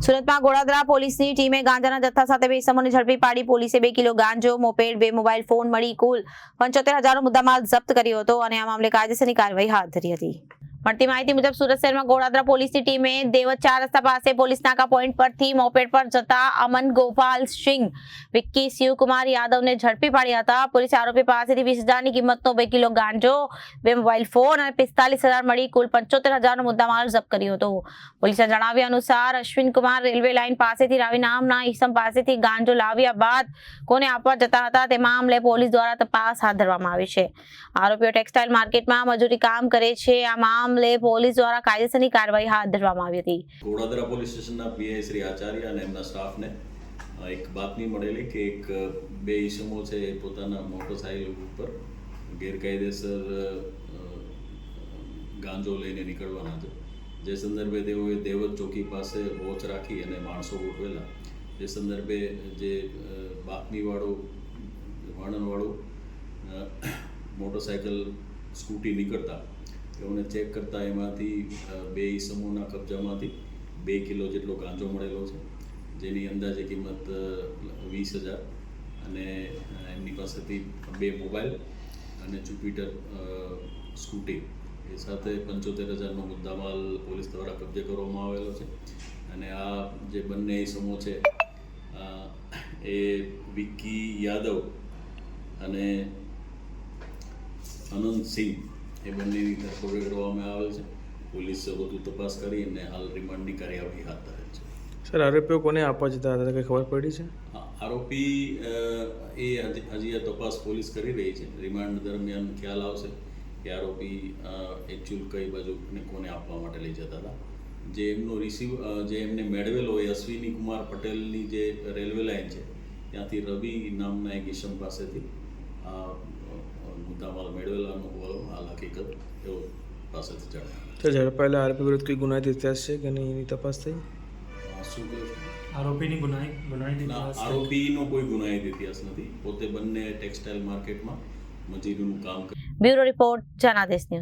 સુરતમાં ગોળાદરા પોલીસની ટીમે ગાંજાના જથ્થા સાથે બે ઇસમોને ઝડપી પાડી પોલીસે 2 કિલો ગાંજો, મોપેડ, 2 મોબાઈલ ફોન મળી કુલ 75,000નો મુદ્દામાલ જપ્ત કર્યો હતો અને આ મામલે કાયદેસરની કાર્યવાહી હાથ ધરી હતી। મળતી માહિતી મુજબ સુરત શહેરમાં ગોળાદરા પોલીસની ટીમે દેવત 4 રસ્તા પાસે પોલીસ નાકા પોઈન્ટ પરથી મોપેડ પર જતા અમન ગોપાલ સિંહ, વિક્કી શિવકુમાર યાદવને ઝડપી પાડ્યા હતા। પોલીસે આરોપી પાસેથી 20,000ની કિંમતનો 2 કિલો ગાંજો, 2 મોબાઈલ ફોન અને 45,000 મળી કુલ 75,000નો મુદ્દામાલ જપ્ત કર્યો હતો। પોલીસના જણાવ્યા અનુસાર અશ્વિન કુમાર રેલવે લાઇન પાસેથી રાવી નામના ઈસમ પાસેથી ગાંજો લાવ્યા બાદ કોને આપવા જતા હતા તે મામલે પોલીસ દ્વારા તપાસ હાથ ધરવામાં આવી છે। આરોપીઓ ટેક્સટાઇલ માર્કેટમાં મજૂરી કામ કરે છે। આ મામલે પોલીસ દ્વારા કાયદેસરની કાર્યવાહી હાથ ધરવામાં આવી હતી। ગોળાદરા પોલીસ સ્ટેશનના પીઆઈ શ્રી આચાર્ય અને એમના સ્ટાફને એક બાતમી મળેલી કે એક બે ઈસમો છે પોતાના મોટરસાઇકલ ઉપર ગેરકાયદેસર ગાંજો લઈને નીકળવાના છે। જે સંદર્ભે તેઓએ દેવત ચોકી પાસે વોચ રાખી અને માણસો ગોઠવેલા। જે સંદર્ભે જે બાતમીવાળું વર્ણનવાળું મોટરસાઇકલ સ્કૂટી નીકળતા તેઓને ચેક કરતા એમાંથી બે ઈસમોના કબજામાંથી 2 કિલો જેટલો ગાંજો મળેલો છે, જેની અંદાજે કિંમત 20,000 અને એમની પાસેથી 2 મોબાઈલ અને જુપિટર સ્કૂટી એ સાથે 75,000નો મુદ્દામાલ પોલીસ દ્વારા કબજે કરવામાં આવેલો છે। અને આ જે બંને ઈસમો છે એ વિક્કી યાદવ અને અનંત સિંહ એ બંનેની ધરપકડ કરવામાં આવેલ છે। પોલીસ વધુ તપાસ કરીને હાલ રિમાન્ડની કાર્યવાહી હાથ ધરેલ છે। સર, આરોપીઓ કોને આપવા જતા હતા કંઈ ખબર પડી છે? આરોપી એ હજી આ તપાસ પોલીસ કરી રહી છે। રિમાન્ડ દરમિયાન ખ્યાલ આવશે કે આરોપી એકચ્યુઅલ કઈ બાજુ ને કોને આપવા માટે લઈ જતા હતા। જે એમનો જે એમને મેળવેલો એ અશ્વિની કુમાર પટેલની જે રેલવે લાઇન છે ત્યાંથી રવિ નામના એક ઈસમ પાસેથી મુદ્દામાલ મેળવેલાનો હોવાનો હાલ હકીકત એવો પાસેથી જણાવ્યું। સર, ઝડપાયેલા આરોપી વિરુદ્ધ કોઈ ગુનાહિત ઇતિહાસ છે કે નહીં એની તપાસ થઈ? શું કહ્યું છે? આરોપીનો કોઈ ગુનાહિત ઇતિહાસ નથી। પોતે બંને ટેક્સટાઇલ માર્કેટમાં મજૂરીનું કામ કરે। Bureau report Janadesh news.